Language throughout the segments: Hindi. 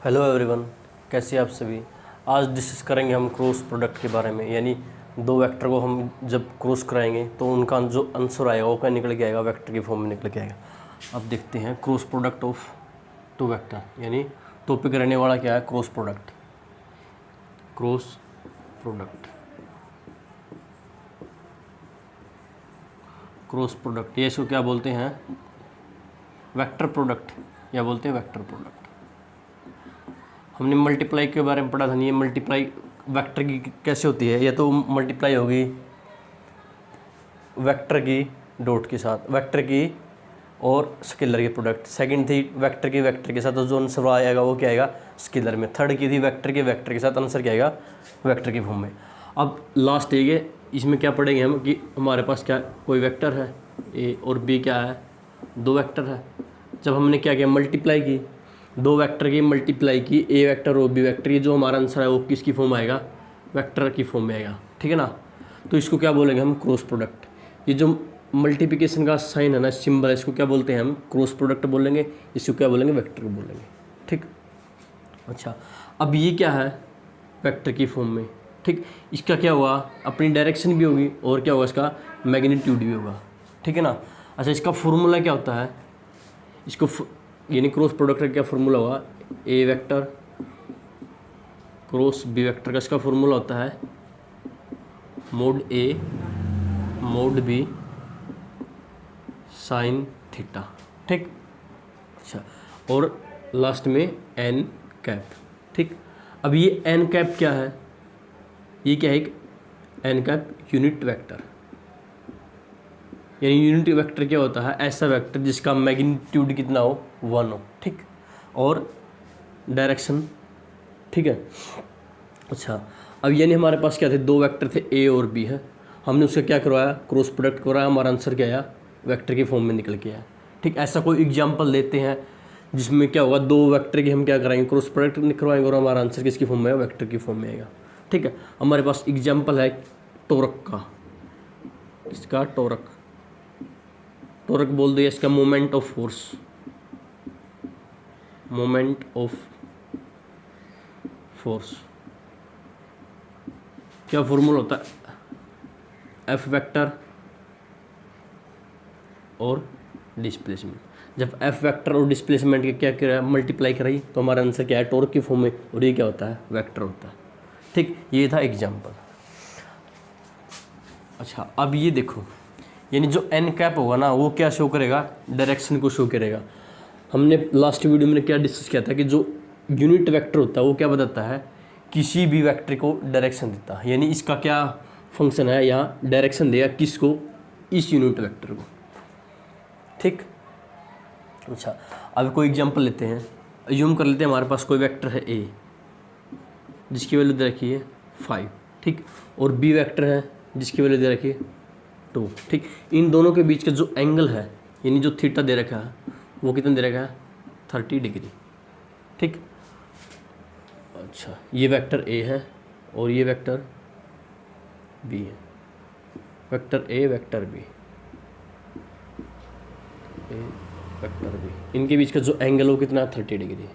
हेलो एवरीवन, कैसे हैं आप सभी। आज डिस्कस करेंगे हम क्रॉस प्रोडक्ट के बारे में। यानी दो वेक्टर को हम जब क्रॉस कराएंगे तो उनका जो आंसर आएगा वो क्या निकल के आएगा, वेक्टर की फॉर्म में निकल के आएगा। अब देखते हैं cross product of two vector. यानी टॉपिक रहने वाला क्या है, cross product. Cross product, cross product, ये इसको क्या बोलते हैं, वेक्टर प्रोडक्ट, या बोलते हैं वेक्टर प्रोडक्ट। हमने मल्टीप्लाई के बारे में पढ़ा था। नहीं, ये मल्टीप्लाई वेक्टर की कैसे होती है। ये तो मल्टीप्लाई होगी वेक्टर की डॉट के साथ, वेक्टर की और स्केलर की प्रोडक्ट। सेकंड थी वेक्टर के साथ, तो जो आंसर आएगा वो क्या आएगा, स्केलर में। थर्ड की थी वेक्टर के साथ, आंसर क्या आएगा, वेक्टर की फॉर्म में। अब लास्ट है, इसमें क्या पढ़ेंगे हम कि हमारे पास क्या कोई वेक्टर है ए और बी, क्या है, दो वेक्टर है। जब हमने क्या किया, मल्टीप्लाई की, दो वेक्टर की मल्टीप्लाई की, ए वेक्टर और बी वेक्टर की, जो हमारा आंसर है वो किसकी फॉर्म में आएगा, वेक्टर की फॉर्म में आएगा। ठीक है ना। तो इसको क्या बोलेंगे हम, क्रॉस प्रोडक्ट। ये जो मल्टीप्लिकेशन का साइन है ना, सिंबल है, इसको क्या बोलते हैं हम, क्रॉस प्रोडक्ट बोलेंगे। इसको क्या बोलेंगे, वेक्टर बोलेंगे। ठीक। अच्छा, अब ये क्या है, वेक्टर की फॉर्म में। ठीक, इसका क्या हुआ, अपनी डायरेक्शन भी होगी और क्या होगा, इसका मैग्नीट्यूड भी होगा। ठीक है ना। अच्छा, इसका फॉर्मूला क्या होता है, इसको यानी क्रॉस प्रोडक्ट का क्या फॉर्मूला हुआ, ए वेक्टर क्रॉस बी वेक्टर का इसका फॉर्मूला होता है मोड ए मोड बी साइन थीटा। ठीक। अच्छा, और लास्ट में एन कैप। ठीक। अब ये एन कैप क्या है, ये क्या है, एक एन कैप यूनिट वेक्टर। यानी यूनिट वेक्टर क्या होता है, ऐसा वेक्टर जिसका मैग्नीट्यूड कितना हो, 1 हो। ठीक, और डायरेक्शन, ठीक है। अच्छा, अब यानी हमारे पास क्या थे, दो वेक्टर थे ए और बी है, हमने उसका क्या करवाया, क्रॉस प्रोडक्ट करवाया, हमारा आंसर क्या आया, वेक्टर की फॉर्म में निकल के आया। ठीक, ऐसा कोई एग्जांपल लेते हैं जिसमें क्या होगा, दो वेक्टर की हम क्या कराएंगे, क्रॉस प्रोडक्ट करवाएंगे और हमारा आंसर किसकी फॉर्म में है, वेक्टर की फॉर्म में आएगा। ठीक है। हमारे पास एग्जाम्पल है टोरक का। इसका टोरक, टोरक बोल दिया, इसका moment of force, moment of force क्या फॉर्मूला होता है, एफ वेक्टर और डिस्प्लेसमेंट। जब एफ वेक्टर और डिस्प्लेसमेंट के क्या किया, मल्टीप्लाई कराई, तो हमारा आंसर क्या है, टॉर्क की फॉर्म में, और ये क्या होता है, वेक्टर होता है। ठीक, ये था एग्जांपल। अच्छा, अब ये देखो, यानी जो एन कैप होगा ना, वो क्या शो करेगा, डायरेक्शन को शो करेगा। हमने लास्ट वीडियो में क्या डिस्कस किया था कि जो यूनिट वेक्टर होता है वो क्या बताता है, किसी भी वेक्टर को डायरेक्शन देता है। यानी इसका क्या फंक्शन है, यहाँ डायरेक्शन देगा किसको, इस यूनिट वेक्टर को। ठीक। अच्छा, अब कोई एग्जांपल लेते हैं, अज्यूम कर लेते हैं हमारे पास कोई वेक्टर है ए, जिसकी वैल्यू दे रखी है 5। ठीक, और बी वेक्टर है जिसकी वैल्यू दे रखी है 2। ठीक, इन दोनों के बीच का जो एंगल है, यानी जो थीटा दे रखा है, वो कितना दे रखा है, 30 डिग्री। ठीक। अच्छा, ये वेक्टर ए है और ये वेक्टर बी है, vector A vector B, A vector B, इनके बीच का जो एंगल हो कितना है, 30 डिग्री।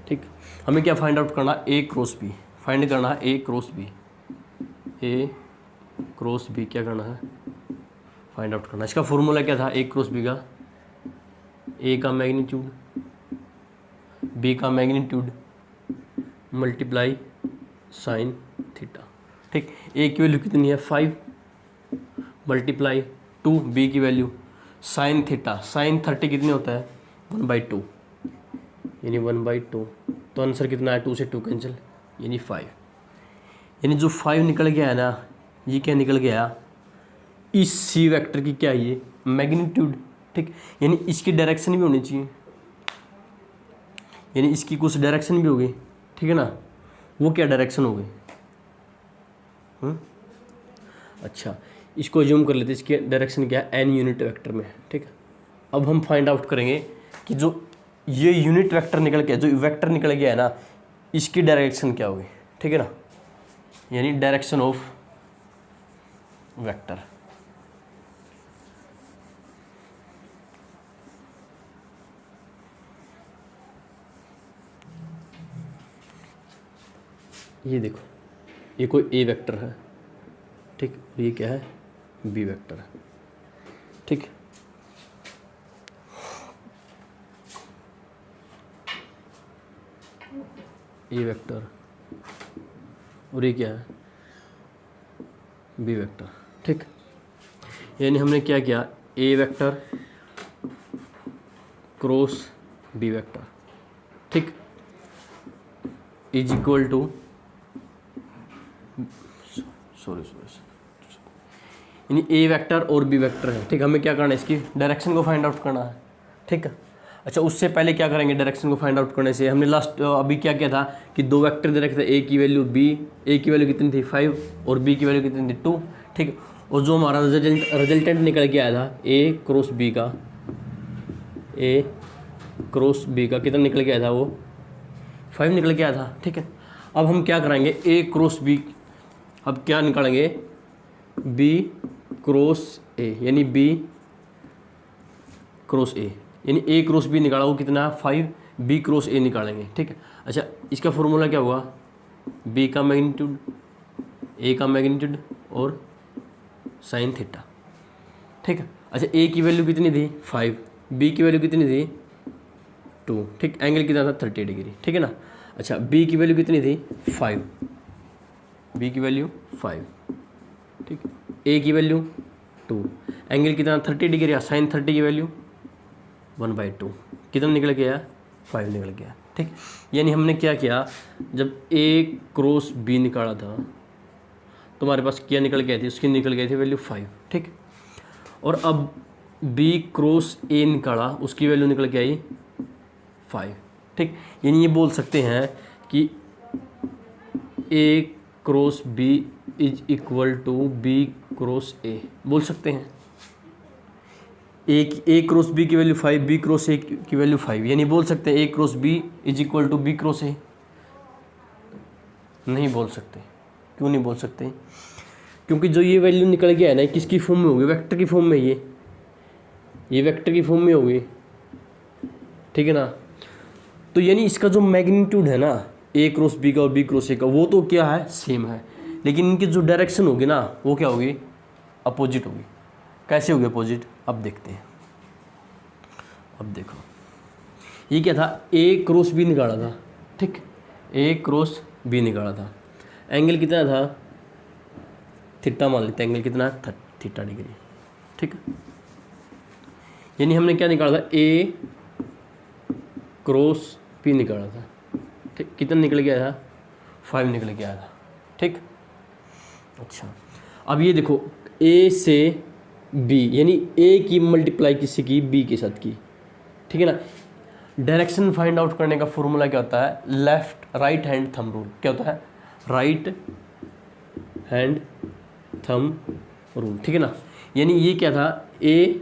ठीक, हमें क्या फाइंड आउट करना है, ए क्रॉस बी फाइंड करना है, A cross B, A cross B क्या करना है, फाइंड आउट करना है। इसका फॉर्मूला क्या था, ए क्रॉस बी का, ए का मैग्नीट्यूड बी का मैग्नीट्यूड मल्टीप्लाई साइन थीटा। ठीक, ए की वैल्यू कितनी है 5 मल्टीप्लाई 2, बी की वैल्यू साइन थीटा, साइन 30 कितने होता है 1/2, यानी 1/2। तो आंसर कितना है, 2 से 2 कैंसिल, यानी 5। यानी जो 5 निकल गया है ना, ये क्या निकल गया, इस सी वेक्टर की क्या है, ये मैग्नीट्यूड। ठीक, यानी इसकी डायरेक्शन भी होनी चाहिए, यानी इसकी कुछ डायरेक्शन भी होगी। ठीक है ना, वो क्या डायरेक्शन होगी। अच्छा, इसको अज्यूम कर लेते हैं, इसकी डायरेक्शन क्या है, एन यूनिट वेक्टर में। ठीक है, अब हम फाइंड आउट करेंगे कि जो ये यूनिट वेक्टर निकल गया, जो वेक्टर निकल गया है ना, इसकी डायरेक्शन क्या होगी। ठीक है ना, यानी डायरेक्शन ऑफ वेक्टर। ये देखो, ये कोई ए वेक्टर है, ठीक, और ये क्या है, बी वेक्टर है, ठीक। ए वेक्टर और ये क्या है, बी वेक्टर, ठीक। यानी हमने क्या किया, ए वेक्टर क्रॉस बी वेक्टर, ठीक, इज इक्वल टू, सॉरी, यानी ए वेक्टर और बी वेक्टर है, ठीक। हमें क्या करना है, इसकी डायरेक्शन को फाइंड आउट करना है, ठीक है। अच्छा, उससे पहले क्या करेंगे, डायरेक्शन को फाइंड आउट करने से हमने लास्ट अभी क्या किया था कि दो वेक्टर दे रखे थे, ए की वैल्यू बी, ए की वैल्यू कितनी थी 5 और बी की वैल्यू कितनी थी 2, ठीक। और जो हमारा रिजल्टेंट निकल के आया था ए क्रॉस बी का, ए क्रॉस बी का कितना निकल के आया था, वो 5 निकल के आया था, ठीक है। अब हम क्या करेंगे, ए क्रॉस बी, अब क्या निकालेंगे, बी क्रॉस ए, यानी बी क्रॉस ए, यानी ए क्रॉस बी निकाला, वो कितना है 5, बी क्रॉस ए निकालेंगे, ठीक है। अच्छा, इसका फॉर्मूला क्या हुआ, बी का मैग्नीट्यूड, ए का मैग्नीट्यूड और साइन थीटा, ठीक है। अच्छा, ए की वैल्यू कितनी थी 5, बी की वैल्यू कितनी थी 2, ठीक, एंगल कितना था 30 डिग्री, ठीक है ना। अच्छा, बी की वैल्यू कितनी थी 5, बी की वैल्यू 5, ठीक, ए की वैल्यू 2, एंगल कितना 30 डिग्री, या साइन 30 की वैल्यू 1/2, कितना निकल गया, 5 निकल गया, ठीक। यानी हमने क्या किया, जब ए क्रॉस बी निकाला था तो हमारे पास क्या निकल गई थी, उसकी निकल गई थी वैल्यू 5, ठीक। और अब बी क्रॉस ए निकाला, उसकी वैल्यू निकल के आई 5, ठीक। यानी ये बोल सकते हैं कि A cross B is equal to B cross A, बोल सकते हैं। ए क्रॉस बी की वैल्यू 5, बी क्रॉस ए की वैल्यू 5, यानी बोल सकते हैं A cross B is equal to B cross A, नहीं बोल सकते। क्यों नहीं बोल सकते, क्योंकि जो ये वैल्यू निकल गया है ना, किसकी फॉर्म में होगी, वेक्टर की फॉर्म में, ये वेक्टर की फॉर्म में होगी, ठीक है ना। तो यानी इसका जो मैग्नीट्यूड है ना, ए क्रॉस बी का और बी क्रॉस ए का, वो तो क्या है, सेम है, लेकिन इनकी जो डायरेक्शन होगी ना, वो क्या होगी, अपोजिट होगी। कैसे होगी अपोजिट, अब देखते हैं। अब देखो, ये क्या था, ए क्रॉस बी निकाला था, ठीक, ए क्रॉस बी निकाला था, एंगल कितना था, थीटा मान लेते हैं, एंगल कितना, थीटा डिग्री, ठीक। यानी हमने क्या निकाला था, ए क्रॉस बी निकाला था, ठीक, कितना निकल गया था, 5 निकल गया था, ठीक। अच्छा, अब ये देखो, ए से बी, यानी ए की मल्टीप्लाई किससे की, बी के साथ की, ठीक है ना। डायरेक्शन फाइंड आउट करने का फॉर्मूला क्या होता है, left right hand thumb rule, क्या होता है, राइट हैंड थंब रूल, ठीक है ना। यानी ये क्या था, ए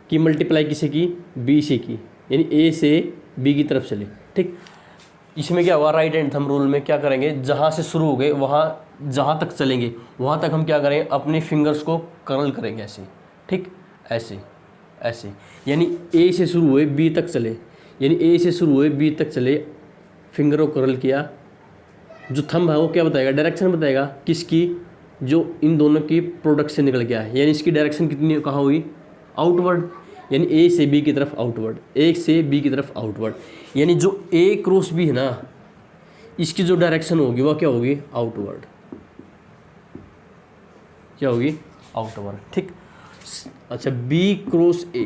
की मल्टीप्लाई किससे की, बी से की, यानी ए से बी की तरफ चले, ठीक। इसमें क्या हुआ, राइट हैंड थंब रूल में क्या करेंगे, जहाँ से शुरू हो गए वहाँ जहाँ तक चलेंगे वहाँ तक हम क्या करेंगे, अपने फिंगर्स को कर्ल करेंगे ऐसे, ठीक, ऐसे ऐसे, यानी ए से शुरू हुए बी तक चले, यानी ए से शुरू हुए बी तक चले, फिंगर को कर्ल किया, जो थंब है वो क्या बताएगा, डायरेक्शन बताएगा, किसकी, जो इन दोनों की प्रोडक्ट से निकल गया है, यानी इसकी डायरेक्शन कितनी कहाँ हुई, आउटवर्ड, यानी ए से बी की तरफ आउटवर्ड, ए से बी की तरफ आउटवर्ड, यानी जो ए क्रॉस बी है ना, इसकी जो डायरेक्शन होगी वह क्या होगी, आउटवर्ड, क्या होगी, आउटवर्ड, ठीक। अच्छा, बी क्रॉस ए,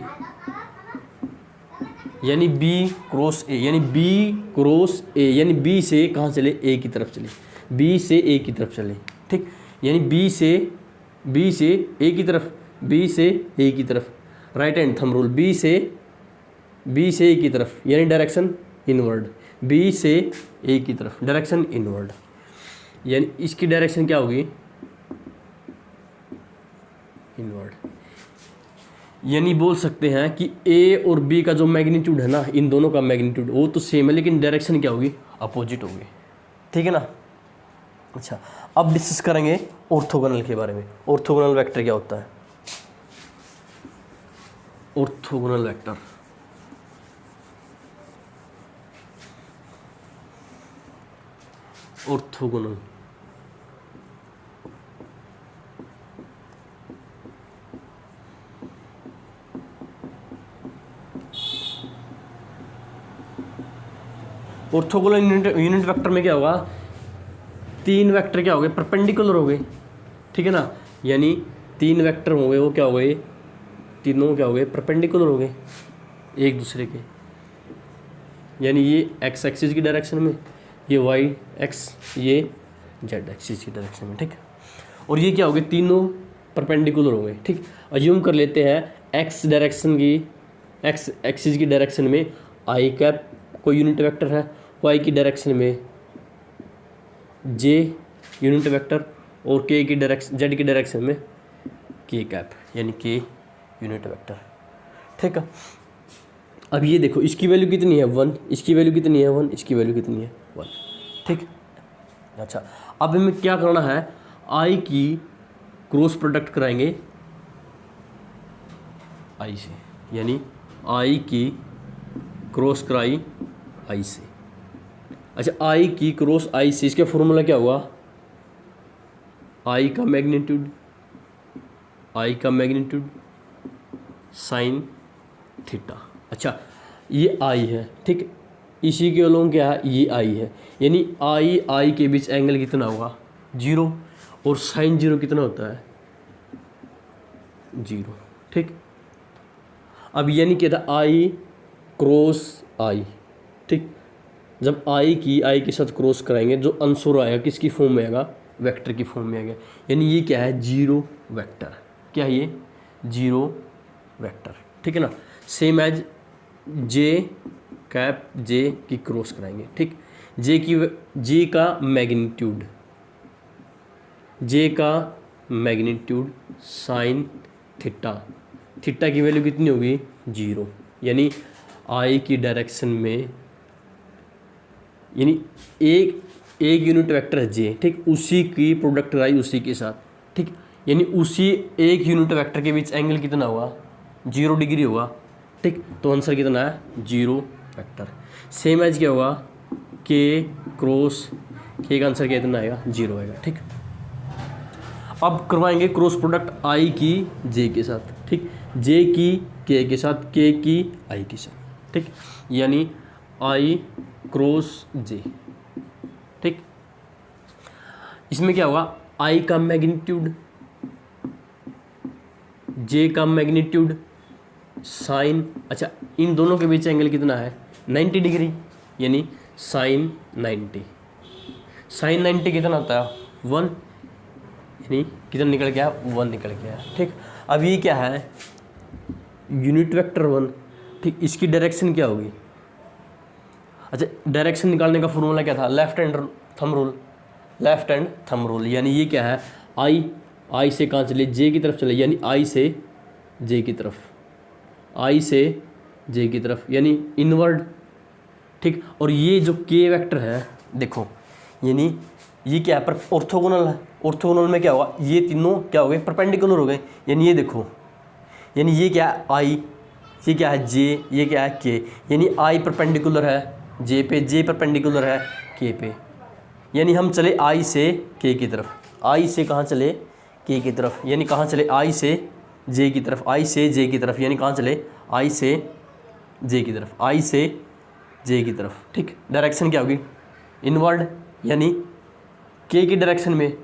यानी बी क्रॉस ए, यानी बी क्रॉस ए, यानी बी से कहाँ चले, ए की तरफ चले, बी से ए की तरफ चले, ठीक। यानी बी से ए की तरफ, बी से ए की तरफ, right hand thumb rule, B से ए की तरफ, यानी डायरेक्शन इनवर्ड, बी से ए की तरफ, डायरेक्शन इनवर्ड, यानी इसकी डायरेक्शन क्या होगी, इनवर्ड। यानी बोल सकते हैं कि ए और बी का जो मैग्नीट्यूड है ना, इन दोनों का मैग्नीट्यूड वो तो सेम है, लेकिन डायरेक्शन क्या होगी, अपोजिट होगी, ठीक है ना। अच्छा, अब डिस्कस करेंगे ऑर्थोगोनल के बारे में। ऑर्थोगोनल वेक्टर क्या होता है, orthogonal vector, orthogonal. Orthogonal unit vector में क्या होगा, 3 वेक्टर क्या हो गए, परपेंडिकुलर हो गए, ठीक है ना, यानी 3 वेक्टर हो गए, वो क्या हो गए, तीनों क्या हो गए, परपेंडिकुलर हो गए एक दूसरे के, यानी ये एक्स एक्सिस की डायरेक्शन में, ये वाई एक्स, ये जेड एक्सिस की डायरेक्शन में, ठीक। और ये क्या हो गए, तीनों परपेंडिकुलर हो गए, ठीक। अज्यूम कर लेते हैं एक्स डायरेक्शन की, एक्स एक्सिस की डायरेक्शन में आई कैप कोई यूनिट वेक्टर है, वाई की डायरेक्शन में जे यूनिट वेक्टर, और के की डायरेक्शन, जेड की डायरेक्शन में के कैप यानी के यूनिट वेक्टर, ठीक है। अब ये देखो इसकी वैल्यू कितनी है 1, इसकी वैल्यू कितनी है 1, इसकी वैल्यू कितनी है 1, ठीक। अच्छा, अब हमें क्या करना है, आई की क्रॉस प्रोडक्ट कराएंगे आई से, यानी आई की क्रॉस कराई आई से। अच्छा, आई की क्रॉस आई से, इसका फॉर्मूला क्या हुआ, आई का मैग्नीट्यूड, आई का मैग्नीट्यूड साइन थीटा। अच्छा, ये आई है, ठीक, इसी के अलोंग क्या है, ये आई है, यानी आई के बीच एंगल कितना होगा 0, और साइन 0 कितना होता है 0, ठीक। अब यानी क्या था, आई क्रॉस आई, ठीक। जब आई के साथ क्रॉस कराएंगे, जो आंसर आएगा किसकी फॉर्म में आएगा, वेक्टर की फॉर्म में आएगा, यानी ये क्या है 0 वेक्टर, क्या है ये 0 वेक्टर, ठीक है ना। सेम एज जे कैप जे की क्रॉस कराएंगे, ठीक। जे का मैग्नीट्यूड, जे का मैग्नीट्यूड साइन थीटा, थीटा की वैल्यू कितनी होगी 0, यानी आई की डायरेक्शन में, यानी एक यूनिट वेक्टर है जे, ठीक, उसी की प्रोडक्ट आई उसी के साथ, ठीक, यानी उसी एक यूनिट वेक्टर के बीच एंगल कितना होगा 0 डिग्री होगा, ठीक। तो आंसर कितना है 0 वेक्टर। सेम एज क्या होगा, के क्रॉस के का आंसर कितना आएगा 0 आएगा, ठीक। अब करवाएंगे क्रॉस प्रोडक्ट आई की जे के साथ, ठीक, जे की के के साथ, के की आई के साथ, ठीक, यानी आई क्रॉस जे, ठीक। इसमें क्या होगा, आई का मैग्नीट्यूड, जे का मैग्नीट्यूड साइन, अच्छा इन दोनों के बीच एंगल कितना है 90 डिग्री, यानी साइन 90, साइन 90 कितना होता है 1, यानी कितना निकल गया 1 निकल गया, ठीक। अब ये क्या है यूनिट वेक्टर 1, ठीक, इसकी डायरेक्शन क्या होगी, अच्छा डायरेक्शन निकालने का फॉर्मूला क्या था, left hand thumb rule, left hand thumb rule, यानी ये क्या है आई से कहाँ चले, जे की तरफ चले, यानी आई से जे की तरफ, आई से जे की तरफ, यानी इनवर्ड, ठीक। और ये जो के वेक्टर है देखो, यानी ये क्या है, पर ऑर्थोगोनल है, ऑर्थोगोनल में क्या होगा, ये तीनों क्या हो गए परपेंडिकुलर हो गए, यानी ये देखो, यानी ये क्या है आई, ये क्या है जे, ये क्या है के, यानी आई परपेंडिकुलर है जे पे, जे परपेंडिकुलर है के पे, यानी हम चले आई से के की तरफ, आई से कहाँ चले के की तरफ, यानी कहाँ चले आई से जे की तरफ, आई से जे की तरफ, यानी कहाँ चले आई से जे की तरफ, आई से जे की तरफ, ठीक। डायरेक्शन क्या होगी इनवर्ड, यानी के की डायरेक्शन में,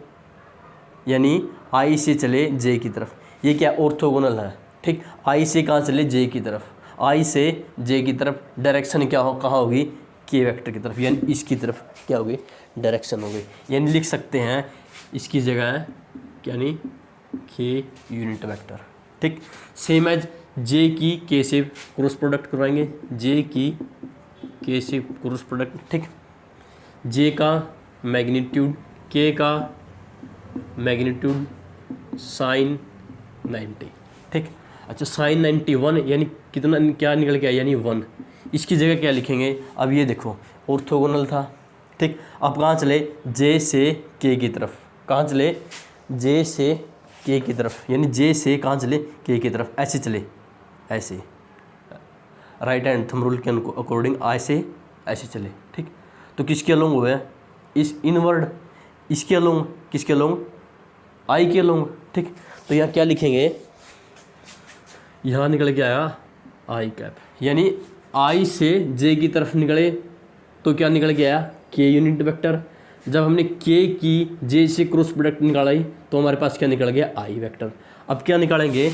यानी आई से चले जे की तरफ, ये क्या ऑर्थोगोनल है, ठीक। आई से कहाँ चले जे की तरफ, आई से जे की तरफ, डायरेक्शन क्या हो कहाँ होगी के वेक्टर की तरफ, यानी इसकी तरफ क्या होगी डायरेक्शन हो गई, यानी लिख सकते हैं इसकी जगह है यानी के यूनिट वेक्टर, ठीक। सेम एज जे की के से क्रॉस प्रोडक्ट करवाएंगे, जे की के से क्रॉस प्रोडक्ट, ठीक। जे का मैग्नीट्यूड, के का मैग्नीट्यूड साइन 90, ठीक। अच्छा साइन 91 यानी कितना, क्या निकल गया यानी 1, इसकी जगह क्या लिखेंगे, अब ये देखो ऑर्थोगोनल था, ठीक। अब कहाँ चले जे से के की तरफ, कहाँ चले जे से के की तरफ, यानी जे से कहाँ चले के की तरफ, ऐसे चले, ऐसे राइट हैंड थंब रूल के अकॉर्डिंग ऐसे ऐसे चले, ठीक। तो किसके अलोंग हुए हैं इस इनवर्ड इसके अलोंग, किसके अलोंग, आई के अलोंग, ठीक। तो यहाँ क्या लिखेंगे, यहाँ निकल के आया आई कैप, यानी आई से जे की तरफ निकले तो क्या निकल के आया, के यूनिट वेक्टर। जब हमने के की जे से क्रॉस प्रोडक्ट निकालाई तो हमारे पास क्या निकल गया, आई वेक्टर। अब क्या निकालेंगे,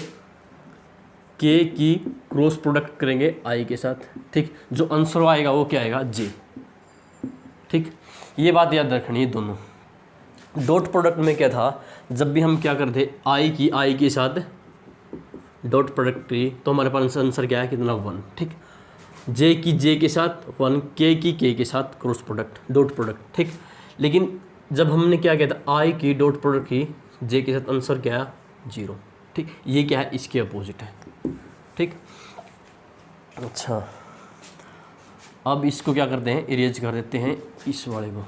के की क्रॉस प्रोडक्ट करेंगे आई के साथ, ठीक। जो आंसर आएगा वो क्या आएगा, जे, ठीक। ये बात याद रखनी है दोनों। डॉट प्रोडक्ट में क्या था, जब भी हम क्या करते, आई की आई के साथ डॉट प्रोडक्ट की तो हमारे पास आंसर क्या है, कितना, 1, ठीक। जे की जे के साथ 1, के की के साथ क्रॉस प्रोडक्ट, डॉट प्रोडक्ट, ठीक। लेकिन जब हमने क्या किया था, आई की डॉट प्रोडक्ट की जे के साथ, आंसर क्या है, 0, ठीक। ये क्या है, इसके अपोजिट है, ठीक। अच्छा, अब इसको क्या करते हैं, इरेज कर देते हैं इस वाले को,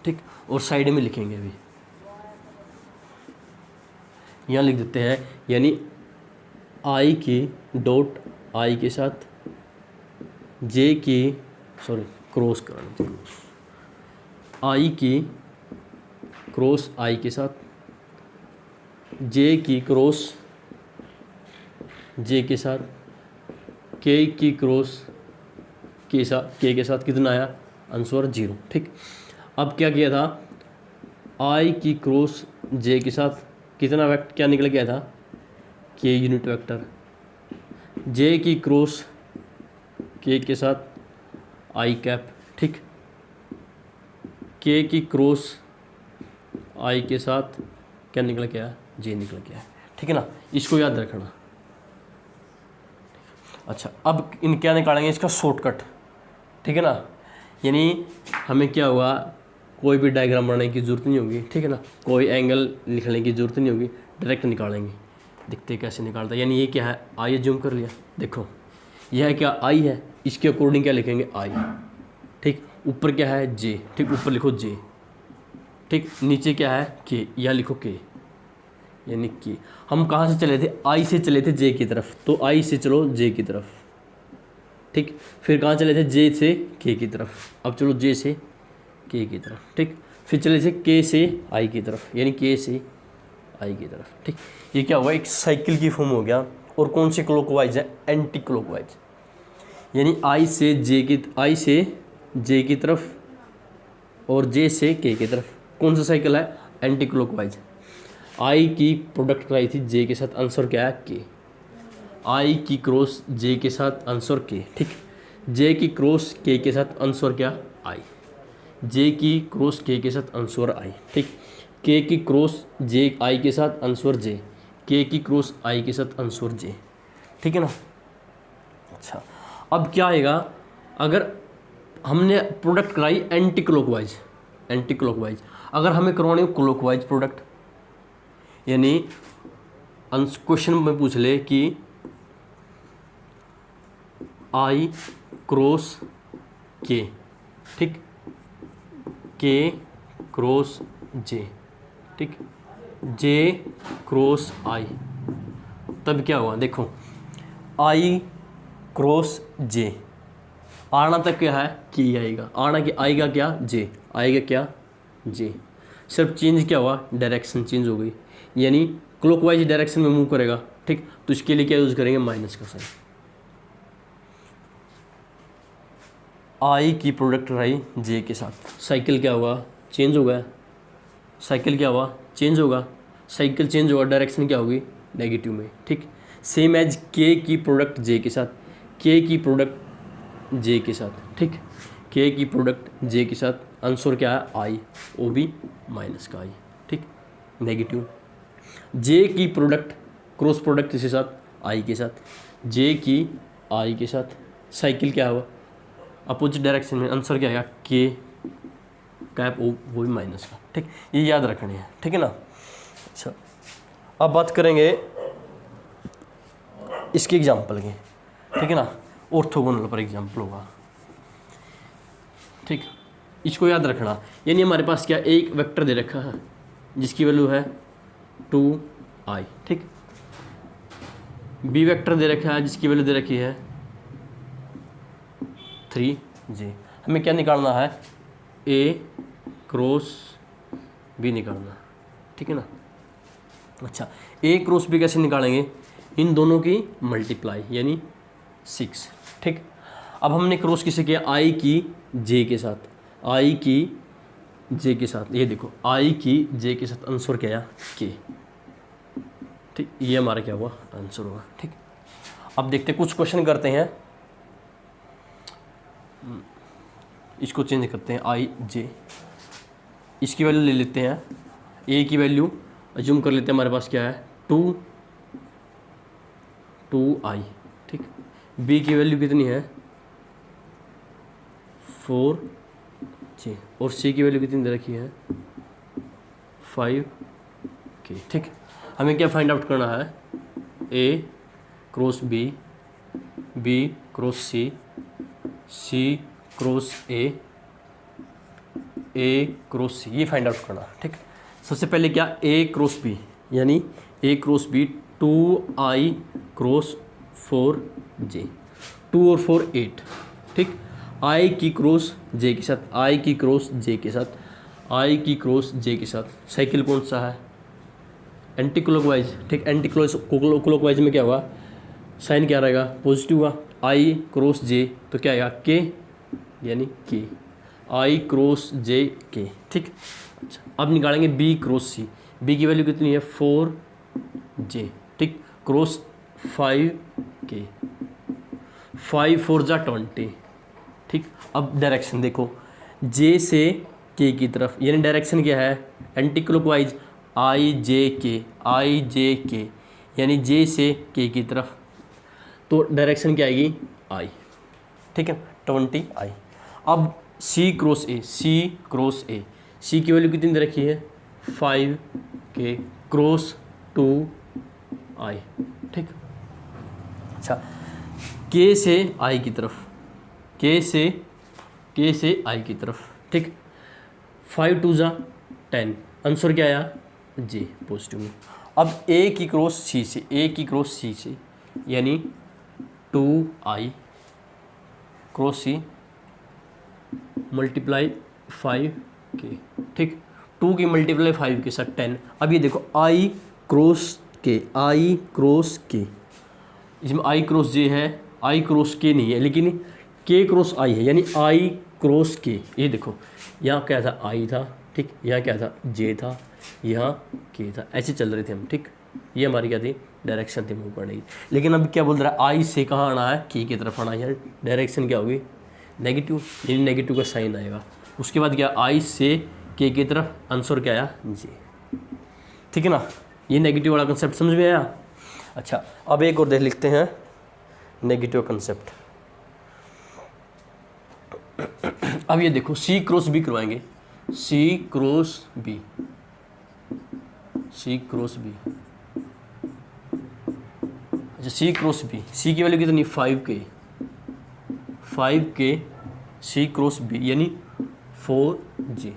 ठीक। और साइड में लिखेंगे अभी, यहाँ लिख देते हैं, यानी आई की डॉट आई के साथ जे की, सॉरी क्रॉस कराना, क्रॉस आई की क्रॉस आई के साथ जे की क्रॉस जे के साथ के की क्रॉस के के साथ कितना आया, आंसर 0, ठीक। अब क्या किया था, आई की क्रॉस जे के साथ कितना वेक्टर क्या निकल गया था, के यूनिट वेक्टर। जे की क्रॉस के साथ आई कैप, ठीक। के की क्रॉस आई के साथ क्या निकल गया, जे निकल गया, ठीक है ना। इसको याद रखना। अच्छा, अब इन क्या निकालेंगे, इसका शॉर्टकट, ठीक है ना। यानी हमें क्या होगा, कोई भी डायग्राम बनाने की ज़रूरत नहीं होगी, ठीक है ना। कोई एंगल लिखने की ज़रूरत नहीं होगी, डायरेक्ट निकालेंगे। दिखते कैसे निकालता है, यानी ये क्या है, आई जूम कर लिया, देखो यह क्या आई है, इसके अकॉर्डिंग क्या लिखेंगे, आई, ठीक। ऊपर क्या है, जे, ठीक, ऊपर लिखो जे, ठीक। नीचे क्या है, के, यहाँ लिखो के, यानी कि हम कहाँ से चले थे, आई से चले थे जे की तरफ, तो आई से चलो जे की तरफ, ठीक। फिर कहाँ चले थे, जे से के की तरफ, अब चलो जे से के की तरफ, ठीक। फिर चले थे के से आई की तरफ, यानी के से आई की तरफ, ठीक। ये क्या हुआ, एक साइकिल की फॉर्म हो गया। और कौन से क्लॉकवाइज है, एंटी क्लॉकवाइज, यानी आई से जे की तरफ और जे से के की तरफ। कौन सा साइकिल है, एंटी क्लॉकवाइज। आई की प्रोडक्ट कराई थी जे के साथ, आंसर क्या है, के। आई की क्रॉस जे के साथ, आंसर के, ठीक। जे की क्रॉस के साथ, आंसर क्या, आई। जे की क्रॉस के साथ, आंसर आई, ठीक। के की क्रॉस जे आई के साथ, आंसर जे। के की क्रॉस आई के साथ, आंसर जे, ठीक है ना। अच्छा, अब क्या आएगा, अगर हमने प्रोडक्ट कराई एंटी क्लॉकवाइज, अगर हमें करवानी हो क्लॉकवाइज प्रोडक्ट, यानी क्वेश्चन में पूछ ले कि आई क्रॉस के, ठीक, के क्रॉस जे, ठीक, जे क्रॉस आई, तब क्या हुआ, देखो आई क्रॉस जे, आना तक क्या है, की आएगा, आना कि आएगा क्या, जे आएगा क्या, जे। सिर्फ चेंज क्या हुआ, डायरेक्शन चेंज हो गई, यानी क्लॉकवाइज डायरेक्शन में मूव करेगा, ठीक। तो इसके लिए क्या यूज़ करेंगे, माइनस का साइन। आई की प्रोडक्ट रही जे के साथ, साइकिल क्या हुआ, चेंज हो गया, साइकिल क्या हुआ, चेंज होगा, साइकिल चेंज होगा, डायरेक्शन क्या होगी, नेगेटिव में, ठीक। सेम एज के की प्रोडक्ट जे के साथ, के की प्रोडक्ट जे के साथ, ठीक। के की प्रोडक्ट जे के साथ, आंसर क्या है, आई, वो भी माइनस का आई, ठीक, नेगेटिव। जे की प्रोडक्ट क्रॉस प्रोडक्ट इसके साथ, आई के साथ, जे की आई के साथ, साइकिल क्या हुआ, अपोजिट डायरेक्शन में, आंसर क्या आएगा, के कैप, वो भी माइनस का, ठीक। ये याद रखने हैं, ठीक है ना। अच्छा, अब बात करेंगे इसके एग्जाम्पल की, ठीक है ना। ऑर्थोगोनल पर एग्जाम्पल होगा, ठीक। इसको याद रखना, यानी हमारे पास क्या, एक वेक्टर दे रखा है जिसकी वैल्यू है 2i, ठीक। बी वेक्टर दे रखा है जिसकी वैल्यू दे रखी है 3j। हमें क्या निकालना है, a क्रॉस बी निकालना, ठीक है ना। अच्छा, ए क्रॉस बी कैसे निकालेंगे, इन दोनों की मल्टीप्लाई यानी 6, ठीक। अब हमने क्रॉस किसे किया, आई की जे के साथ, आई की जे के साथ, ये देखो आई की जे के साथ आंसर क्या आया के, ठीक, ये हमारा क्या हुआ आंसर हुआ, ठीक। अब देखते कुछ क्वेश्चन करते हैं, इसको चेंज करते हैं, आई जे, इसकी वैल्यू ले लेते हैं, ए की वैल्यू अज्यूम कर लेते हैं हमारे पास क्या है 2 आई, ठीक। बी की वैल्यू कितनी है 4 जे, और सी की वैल्यू कितनी दे रखी है 5 के, ठीक। हमें क्या फाइंड आउट करना है, A cross B, B cross C, C cross A cross C, ये फाइंड आउट करना, ठीक। सबसे पहले क्या ए क्रॉस बी, यानी A cross B 2i cross 4 जे, 2 और 4 8, ठीक। आई की क्रॉस जे के साथ, आई की क्रॉस जे के साथ, आई की क्रॉस जे के साथ, साइकिल कौन सा है एंटी क्लॉकवाइज, ठीक। एंटी क्लॉकवाइज में क्या होगा, साइन क्या रहेगा पॉजिटिव हुआ, आई क्रॉस जे तो क्या आएगा के, यानी के, आई क्रॉस जे के, ठीक। अच्छा, अब निकालेंगे बी क्रॉस सी, बी की वैल्यू कितनी है 4 जे, ठीक, क्रॉस 5 के, 5 4 जा 20, ठीक। अब डायरेक्शन देखो, जे से के की तरफ, यानी डायरेक्शन क्या है एंटी क्लॉकवाइज, आई जे के, यानी जे से के की तरफ, तो डायरेक्शन क्या आएगी आई, ठीक है 20 आई। अब सी क्रॉस ए, सी क्रॉस ए, सी की वैल्यू कितनी दे रखी है 5 के क्रॉस 2 आई, ठीक। अच्छा, के से आई की तरफ, के से आई की तरफ, ठीक, 5 2 जा 10, आंसर क्या आया जे पॉजिटिव में। अब ए की क्रॉस सी से, ए की क्रॉस सी से, यानी 2i क्रॉस सी मल्टीप्लाई 5 के, ठीक, 2 की मल्टीप्लाई 5 के साथ 10। अब ये देखो आई क्रॉस के, आई क्रॉस के, इसमें आई क्रॉस जे है, आई क्रॉस के नहीं है, लेकिन के क्रॉस आई है, यानी आई क्रॉस के। ये देखो यहाँ क्या था आई था, ठीक, यहाँ क्या था जे था, यहाँ के था, ऐसे चल रहे थे हम, ठीक। ये हमारी क्या थी डायरेक्शन थी मूव करने की। लेकिन अब क्या बोल रहा है आई से कहाँ आना है के की तरफ आना है, यार डायरेक्शन क्या होगी नेगेटिव, यानी नेगेटिव का साइन आएगा। उसके बाद क्या आई से के की तरफ, आंसर क्या आया जे, ठीक है ना। ये नेगेटिव वाला कंसेप्ट समझ में आया। अच्छा, अब एक और देख लिखते हैं नेगेटिव कंसेप्ट। अब ये देखो सी क्रॉस बी करवाएंगे, सी क्रॉस बी, सी क्रॉस बी, अच्छा सी क्रॉस बी, सी की वैल्यू कितनी 5 के सी क्रॉस बी, यानी 4 जी,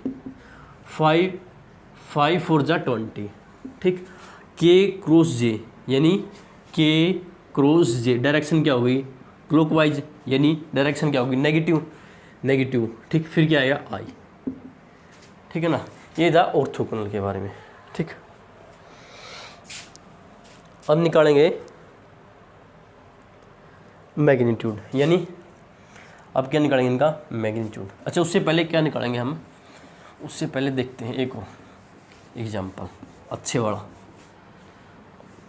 5 4 जा 20, ठीक। के क्रॉस जे, यानी के क्रॉस जे, डायरेक्शन क्या होगी क्लॉकवाइज, यानी डायरेक्शन क्या होगी नेगेटिव, ठीक। फिर क्या आएगा आई, ठीक है ना। ये था ऑर्थोगोनल के बारे में, ठीक। अब निकालेंगे मैग्नीट्यूड, यानी अब क्या निकालेंगे इनका मैग्नीट्यूड। अच्छा, उससे पहले क्या निकालेंगे हम, उससे पहले देखते हैं एक और एग्जाम्पल अच्छे वाला,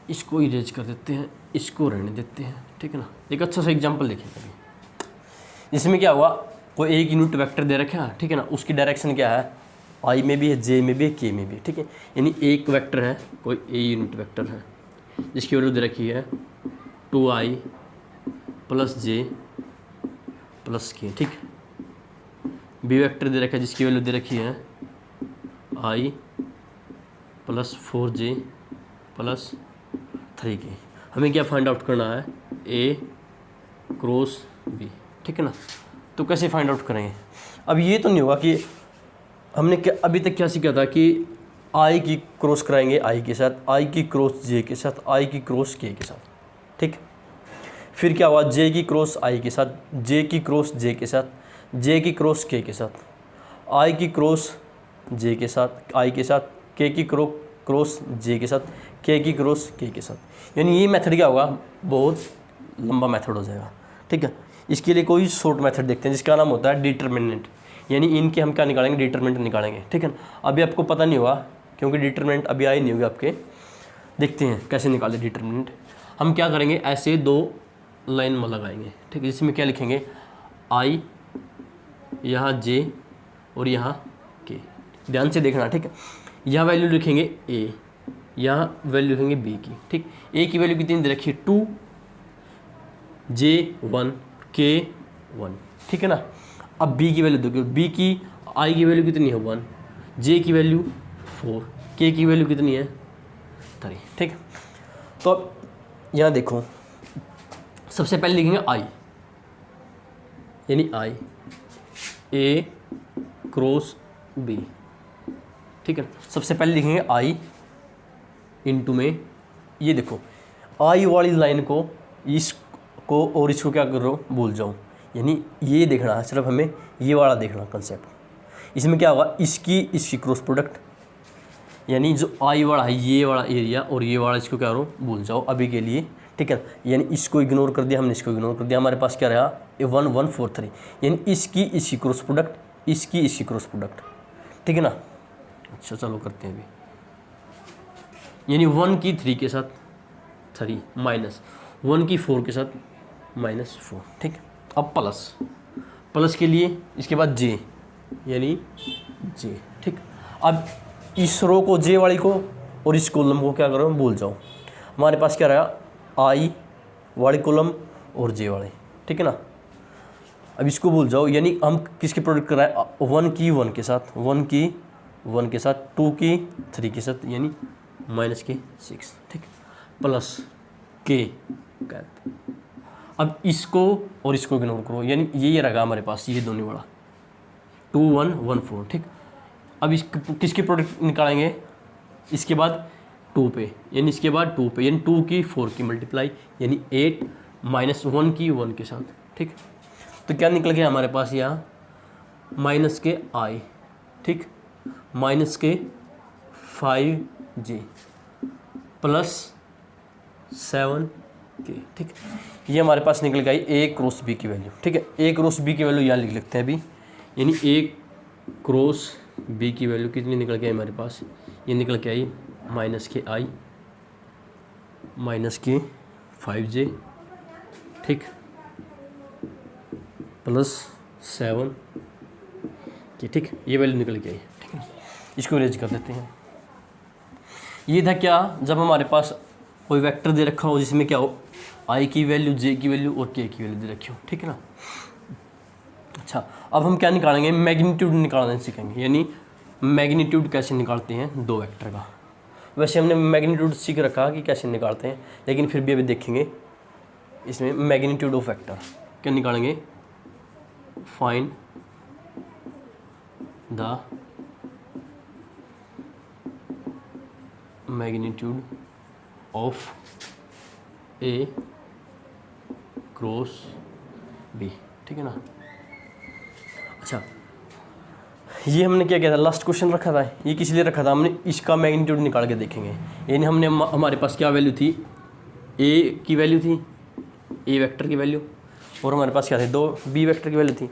इसको इरेज कर देते हैं, इसको रहने देते हैं, ठीक है ना। एक अच्छा सा एग्जाम्पल देखेंगे अभी, इसमें क्या हुआ, कोई एक यूनिट वेक्टर दे रखा है, ठीक है ना, उसकी डायरेक्शन क्या है आई में भी है, जे में भी है, के में भी है, ठीक है। यानी एक वेक्टर है, कोई ए यूनिट वेक्टर है जिसकी वैल्यू दे रखी है 2i प्लस जे प्लस के, ठीक। बी वेक्टर दे रखा है जिसकी वैल्यू दे रखी है i plus 4j plus 3k। हमें क्या फाइंड आउट करना है ए क्रॉस बी, ठीक है ना। तो कैसे फाइंड आउट करेंगे, अब ये तो नहीं होगा कि हमने क्या अभी तक क्या सीखा था कि आई की क्रॉस कराएंगे आई के साथ, आई की क्रॉस जे के साथ, आई की क्रॉस के साथ, ठीक। फिर क्या हुआ जे की क्रॉस आई के साथ, जे की क्रॉस जे के साथ, जे की क्रॉस के साथ, आई की क्रॉस जे के साथ, आई के साथ, के की क्रॉस जे के साथ, के की क्रॉस के के साथ। यानी ये मेथड क्या होगा, बहुत लंबा मेथड हो जाएगा। ठीक है, इसके लिए कोई शॉर्ट मेथड देखते हैं जिसका नाम होता है डिटरमिनेंट। यानी इनके हम क्या निकालेंगे, डिटरमिनेंट निकालेंगे। ठीक है, अभी आपको पता नहीं होगा क्योंकि डिटरमिनेंट अभी आई नहीं होगी आपके। देखते हैं कैसे निकाले डिटरमिनेंट। हम क्या करेंगे, ऐसे दो लाइन में लगाएंगे। ठीक है, इसमें क्या लिखेंगे, आई, यहाँ जे और यहाँ के। ध्यान से देखना। ठीक है, यहाँ वैल्यू लिखेंगे ए, यहाँ वैल्यू लिखेंगे बी की। ठीक, ए की वैल्यू कितनी दे रखी है 2, जे 1, के 1। ठीक है ना। अब बी की वैल्यू देखो, बी की आई की वैल्यू कितनी है 1, जे की वैल्यू 4, के की वैल्यू कितनी है 3। ठीक है, तो अब यहाँ देखो, सबसे पहले लिखेंगे आई, यानी आई ए क्रॉस बी। ठीक है, सबसे पहले लिखेंगे आई इनटू में, ये देखो आई वाली लाइन को, इसको और इसको क्या करो, भूल जाओ। यानी ये देखना है, सिर्फ हमें ये वाला देखना कंसेप्ट। इसमें क्या होगा, इसकी क्रॉस प्रोडक्ट, यानी जो आई वाला है ये वाला एरिया और ये वाला, इसको क्या करो, भूल जाओ अभी के लिए। ठीक है, यानी इसको इग्नोर कर दिया हमने, इसको इग्नोर कर दिया। हमारे पास क्या रहा, 1 1 4 3, यानी इसकी क्रॉस प्रोडक्ट, इसकी क्रॉस प्रोडक्ट। ठीक है ना। अच्छा चलो करते हैं अभी। यानी 1 की 3 के साथ 3 माइनस 1 की 4 के साथ -4। ठीक, अब प्लस के लिए इसके बाद जे, यानी जे। ठीक, अब इस रो को, जे वाली को और इस कॉलम को क्या करो, भूल जाओ। हमारे पास क्या रहा, आई वाली कॉलम और जे वाले। ठीक है ना। अब इसको भूल जाओ, यानी हम किसकी प्रोडक्ट कर रहे हैं, 1 की 1 के साथ, 1 की 1 के साथ, 2 की 3 के साथ, यानी -6। ठीक, प्लस के कैप। अब इसको और इसको इग्नोर करो, यानी ये रहेगा हमारे पास, ये दोनों वाला 2 1 1 4। ठीक, अब इस किसकी प्रोडक्ट निकालेंगे, इसके बाद 2 पे, यानी इसके बाद 2 पे, यानी 2 की 4 की मल्टीप्लाई, यानी 8 माइनस 1 की 1 के साथ। ठीक, तो क्या निकल गया हमारे पास यहाँ, माइनस के आई, ठीक, माइनस के 5J प्लस 7K। ठीक, ये हमारे पास निकल गई ए क्रॉस बी की वैल्यू। ठीक है, ए क्रॉस बी की वैल्यू यहाँ लिख लेते हैं अभी, यानी ए क्रॉस बी की वैल्यू कितनी निकल के आई हमारे पास, ये निकल के आई माइनस के आई माइनस के 5J, ठीक, प्लस 7K। ठीक, ये वैल्यू निकल के आई। ठीक है, इसको रेज कर देते हैं। ये था क्या, जब हमारे पास कोई वेक्टर दे रखा हो जिसमें क्या हो, आई की वैल्यू, जे की वैल्यू और के की वैल्यू दे रखी हो। ठीक है ना। अच्छा, अब हम क्या निकालेंगे, मैग्नीट्यूड निकालना सीखेंगे, यानी मैग्नीट्यूड कैसे निकालते हैं दो वेक्टर का। वैसे हमने मैग्नीट्यूड सीख रखा कि कैसे निकालते हैं, लेकिन फिर भी अभी देखेंगे इसमें मैग्नीट्यूड ऑफ वेक्टर क्या निकालेंगे, find the magnitude of A cross B. ठीक है ना। अच्छा, ये हमने क्या किया था, लास्ट क्वेश्चन रखा था, ये किस लिए रखा था, हमने इसका मैग्नीट्यूड निकाल के देखेंगे। यानी हमने हमारे पास क्या वैल्यू थी, ए की वैल्यू थी, ए वेक्टर की वैल्यू, और हमारे पास क्या थे, दो बी वेक्टर की वैल्यू थी।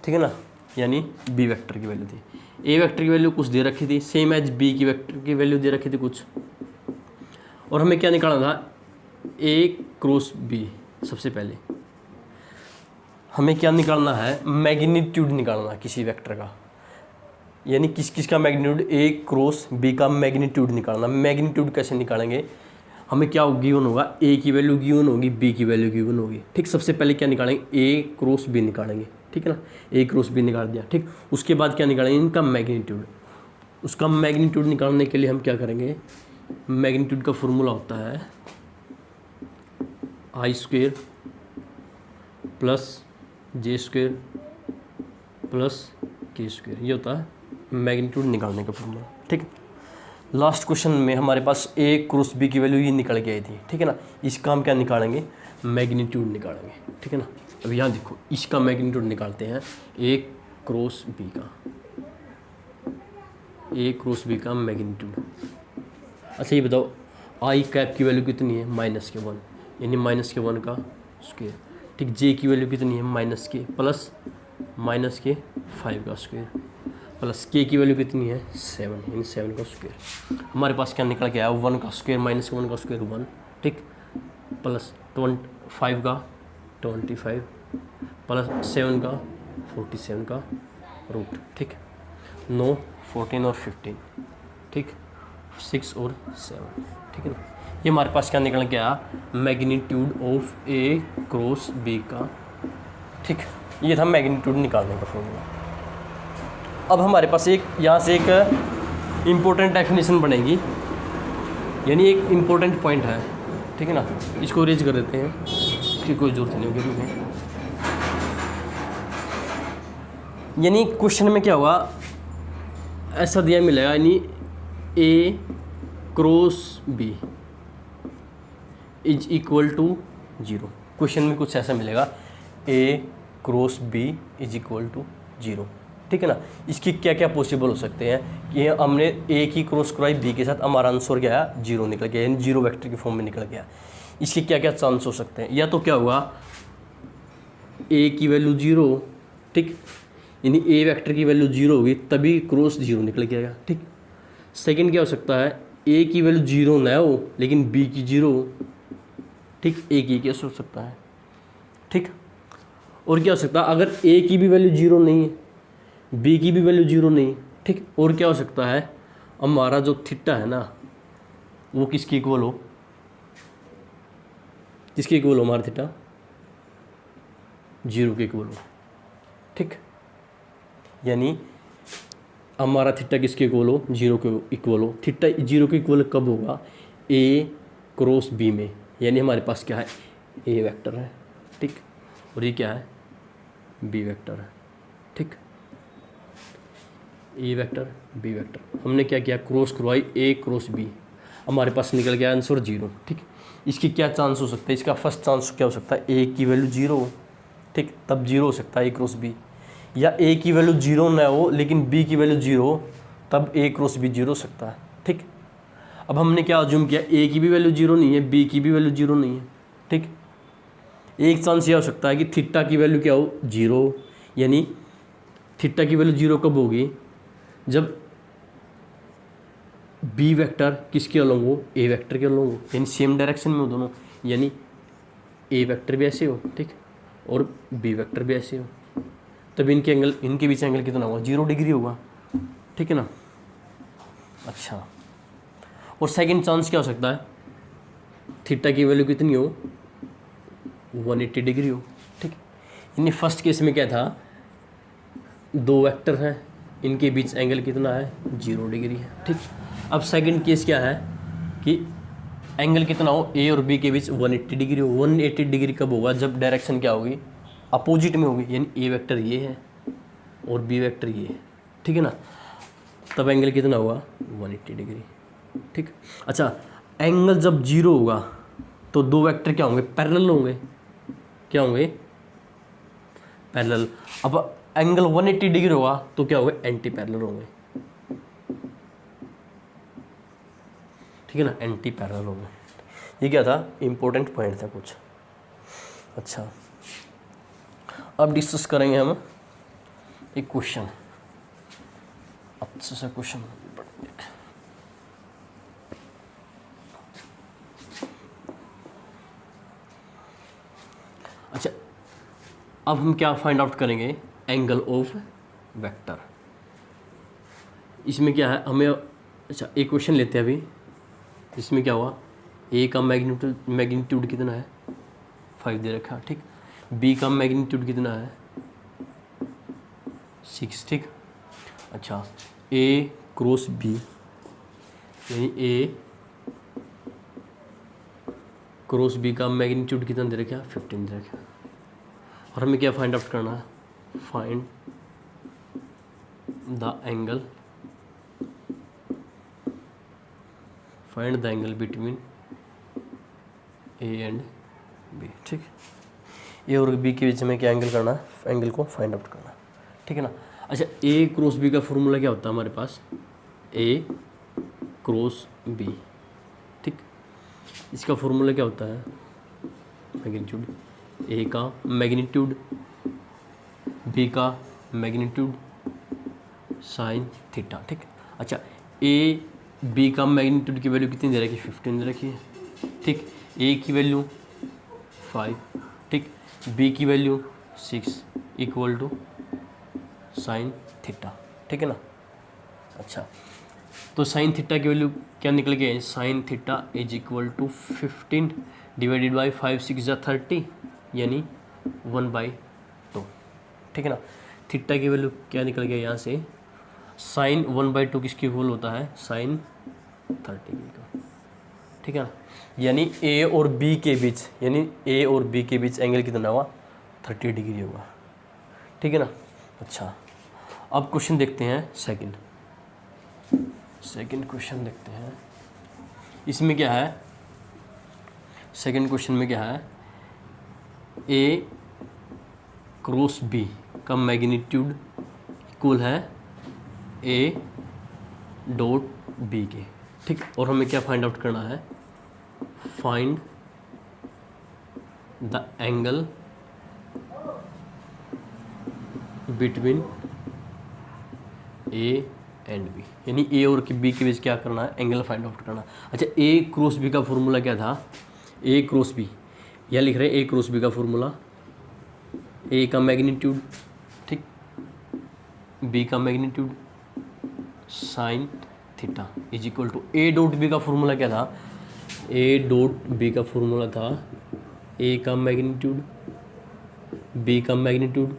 ठीक है ना, यानी बी वेक्टर की वैल्यू थी, ए वेक्टर की वैल्यू कुछ दे रखी थी, सेम एज बी की वेक्टर की वैल्यू दे रखी थी कुछ, और हमें क्या निकालना था, ए क्रॉस बी। सबसे पहले हमें क्या निकालना है, मैग्नीट्यूड निकालना है किसी वेक्टर का, यानी किस का मैग्नीट्यूड, ए क्रॉस बी का मैग्नीट्यूड निकालना। मैग्नीट्यूड कैसे निकालेंगे, हमें क्या गिवन होगा, ए की वैल्यू गिवन होगी, बी की वैल्यू गिवन होगी। ठीक, सबसे पहले क्या निकालेंगे, ए क्रॉस बी निकालेंगे। ठीक है ना, ए क्रॉस बी निकाल दिया। ठीक, उसके बाद क्या निकालेंगे, इनका मैग्नीट्यूड। उसका मैग्नीट्यूड निकालने के लिए हम क्या करेंगे, मैग्नीट्यूड का फॉर्मूला होता है I square plus J square plus के स्क्वेयर, ये होता है मैग्नीट्यूड निकालने का फॉर्मूला। ठीक है, लास्ट क्वेश्चन में हमारे पास ए क्रॉस बी की वैल्यू ये निकल के आई थी। ठीक है ना, इसका हम क्या निकालेंगे, मैग्नीट्यूड निकालेंगे। ठीक है ना, अब यहाँ देखो, इसका मैग्नीट्यूड निकालते हैं, ए क्रॉस बी का। ए क्रॉस बी का मैग्नीट्यूड। अच्छा ये बताओ आई कैप की वैल्यू कितनी है, -1, यानी -1 का स्क्वायर। ठीक, जे की वैल्यू कितनी है, -k प्लस -5 का स्क्वायर, प्लस के की वैल्यू कितनी है 7, यानी 7 का स्क्वायर। हमारे पास क्या निकल के आया, 1 का स्क्वायर -1 का स्क्वायर 1, ठीक, प्लस 5 का 25, प्लस 7 का 47 का रूट, ठीक, 9, 14 और 15, ठीक, 6 और 7, ठीक है ना। ये हमारे पास क्या निकल के आया, magnitude of A cross B का, ठीक, ये था मैग्नीट्यूड निकालने का फॉर्मूला। अब हमारे पास एक यहाँ से एक इम्पोर्टेंट डेफिनेशन बनेगी, यानी एक इम्पोर्टेंट पॉइंट है, ठीक है ना। इसको रेज कर देते हैं, इसकी कोई ज़रूरत नहीं होगी हमें। यानी क्वेश्चन में क्या होगा, ऐसा दिया मिलेगा, यानी A cross B is equal to 0। Question में कुछ ऐसा मिलेगा, A cross B is equal to 0, ठीक है ना। इसकी क्या क्या पॉसिबल हो सकते हैं कि हमने ए की क्रॉस कराई बी के साथ, हमारा आंसर क्या आया, 0 निकल गया, यानी 0 वेक्टर के फॉर्म में निकल गया। इसके क्या क्या चांस हो सकते हैं, या तो क्या हुआ, ए की वैल्यू 0, ठीक, यानी ए वेक्टर की वैल्यू 0 होगी तभी क्रॉस 0 निकल के आएगा, ठीक। सेकंड क्या हो सकता है, ए की वैल्यू 0 ना हो लेकिन बी की 0 हो, ठीक, ए की कैसे हो सकता है, ठीक। और क्या हो सकता है, अगर ए की भी वैल्यू 0 नहीं है, बी की भी वैल्यू 0 नहीं, ठीक। और क्या हो सकता है, हमारा जो थीटा है ना वो किसकी इक्वल हो, किसके इक्वल हो, हमारा थीटा 0 के इक्वल हो, ठीक। यानी हमारा थीटा किसके इक्वल हो, 0 के इक्वल हो। थीटा 0 के इक्वल कब होगा, ए क्रॉस बी में, यानी हमारे पास क्या है, ए वेक्टर है, ठीक, और ये क्या है, बी वेक्टर है, ठीक। ए वेक्टर बी वेक्टर, हमने क्या किया, क्रॉस करवाई ए क्रॉस बी, हमारे पास निकल गया आंसर 0, ठीक। इसकी क्या चांस हो सकता है, इसका फर्स्ट चांस क्या हो सकता है, ए की वैल्यू 0, ठीक, तब 0 हो सकता है ए क्रॉस बी, या ए की वैल्यू 0 ना हो लेकिन बी की वैल्यू 0 हो तब ए क्रॉस बी 0 हो सकता है, ठीक। अब हमने क्या अज्यूम किया, ए की भी वैल्यू 0 नहीं है, बी की भी वैल्यू 0 नहीं है, ठीक। एक चांस यह हो सकता है कि थीटा की वैल्यू क्या हो, 0, यानी थीटा की वैल्यू 0 कब होगी, जब बी वेक्टर किसके अलोंग हो, ए वेक्टर के अलोंग हो, यानी सेम डायरेक्शन में हो दोनों, यानी ए वेक्टर भी ऐसे हो, ठीक, और बी वेक्टर भी ऐसे हो, तब इनके बीच एंगल कितना होगा, 0 डिग्री होगा, ठीक है ना। अच्छा, और सेकंड चांस क्या हो सकता है, थीटा की वैल्यू कितनी हो, 180 डिग्री हो, ठीक। यानी फर्स्ट केस में क्या था, दो वेक्टर हैं, इनके बीच एंगल कितना है, 0 डिग्री है, ठीक। अब सेकंड केस क्या है कि एंगल कितना हो, ए और बी के बीच 180 डिग्री हो। 180 डिग्री कब होगा, जब डायरेक्शन क्या होगी, अपोजिट में होगी, यानी ए वेक्टर ये है और बी वेक्टर ये है, ठीक है ना, तब एंगल कितना होगा, 180 डिग्री, ठीक। अच्छा, एंगल जब 0 होगा तो दो वेक्टर क्या होंगे, पैरेलल होंगे, क्या होंगे, पैरेलल। अब एंगल 180 डिग्री होगा तो क्या होगा, एंटी पैरेलल होंगे, ठीक है ना, एंटी पैरेलल होंगे। ये क्या था, इंपॉर्टेंट पॉइंट था कुछ। अच्छा, अब डिस्कस करेंगे हम एक क्वेश्चन, अच्छा सा क्वेश्चन। अच्छा, अब हम क्या फाइंड आउट करेंगे, एंगल ऑफ वेक्टर। इसमें क्या है हमें, अच्छा एक क्वेश्चन लेते हैं अभी। इसमें क्या हुआ, ए का मैग्नीट्यूड कितना है, 5 दे रखा, ठीक। बी का मैग्नीट्यूड कितना है, 6, ठीक। अच्छा, ए क्रॉस बी, यानी ए क्रॉस बी का मैग्नीट्यूड कितना दे रखा, 15 दे रखा। और हमें क्या फाइंड आउट करना है, find the angle between A and B, ठीक। ए और बी के बीच में क्या एंगल करना है, एंगल को फाइंड आउट करना है, ठीक है ना। अच्छा, ए क्रॉस बी का फॉर्मूला क्या होता है हमारे पास, ए क्रॉस बी। ठीक, इसका फॉर्मूला क्या होता है, मैग्नीट्यूड, ए का मैग्नीट्यूड, बी का मैग्नीट्यूड साइन थीटा। ठीक, अच्छा ए बी का मैग्नीट्यूड की वैल्यू कितनी दे रखी है, 15 दे रखी है। ठीक, ए की वैल्यू 5, ठीक, बी की value 6 equal to sine theta. ठीक है ना। अच्छा, तो साइन थीटा की वैल्यू क्या निकल गई, sine theta is equal to 15 divided by 5 6 30 यानी 1/2। ठीक है ना। थीटा की वैल्यू क्या निकल गया यहाँ से, साइन 1/2 किसके इक्वल होता है, साइन 30 का। ठीक है ना। यानी ए और बी के बीच, यानी ए और बी के बीच एंगल कितना हुआ, 30 डिग्री होगा। ठीक है ना। अच्छा, अब क्वेश्चन देखते हैं सेकंड क्वेश्चन देखते हैं। इसमें क्या है, सेकंड क्वेश्चन में क्या है, ए क्रॉस बी का मैग्नीट्यूड इक्वल है ए डॉट बी के। ठीक, और हमें क्या फाइंड आउट करना है, find the angle between A and B, यानी ए और बी के बीच क्या करना है, एंगल फाइंड आउट करना। अच्छा, ए क्रॉस बी का फॉर्मूला क्या था, ए क्रॉस बी, यह लिख रहे हैं ए क्रॉस बी का फॉर्मूला, ए का मैग्नीट्यूड, ठीक, बी का magnitude sine theta is equal to, A dot B का फॉर्मूला क्या था, ए डॉट बी का फॉर्मूला था ए का मैग्नीट्यूड, बी का मैग्नीट्यूड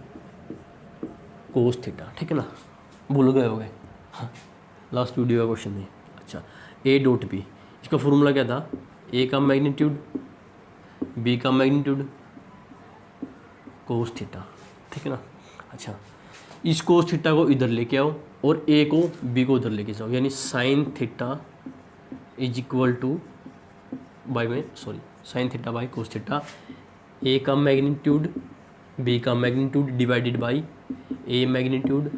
कोस थीटा। ठीक है ना, भूल गए होगे, हाँ, लास्ट वीडियो का क्वेश्चन है। अच्छा, ए डॉट बी, इसका फॉर्मूला क्या था, ए का मैग्नीट्यूड, बी का मैग्नीट्यूड कोस थीटा। ठीक है ना। अच्छा, इस कोस थीटा को इधर लेके आओ और ए को बी को उधर लेके जाओ, यानी sine theta is equal to sine theta by cos theta, A का मैग्नीट्यूड, बी का magnitude divided by A magnitude,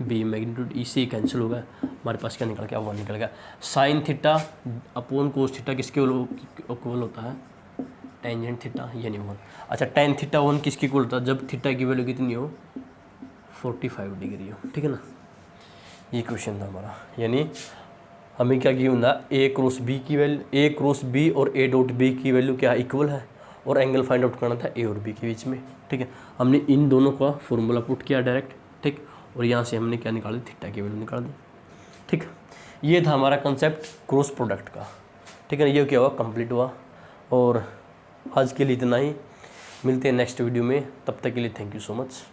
B magnitude, इसे कैंसिल होगा, हमारे पास क्या निकल गया, 1 निकल गया। Sine theta upon cos theta किसके इक्वल होता है, टेंजेंट थीटा यानी 1। अच्छा, टेन थीटा 1 किसके इक्वल होता है, जब थीटा की वैल्यू कितनी हो, 45 डिग्री हो। ठीक है ना, ये क्वेश्चन था हमारा। यानी हमें क्या किया होता, ए क्रॉस बी की वैल्यू, ए क्रॉस बी और ए डॉट बी की वैल्यू क्या इक्वल है, और एंगल फाइंड आउट करना था ए और बी के बीच में। ठीक है, हमने इन दोनों का फॉर्मूला पुट किया डायरेक्ट। ठीक, और यहाँ से हमने क्या निकाली, थीटा की वैल्यू निकाल दी। ठीक, ये था हमारा कंसेप्ट क्रॉस प्रोडक्ट का। ठीक है ना, ये क्या हुआ, कंप्लीट हुआ। और आज के लिए इतना ही, मिलते हैं नेक्स्ट वीडियो में, तब तक के लिए थैंक यू सो मच।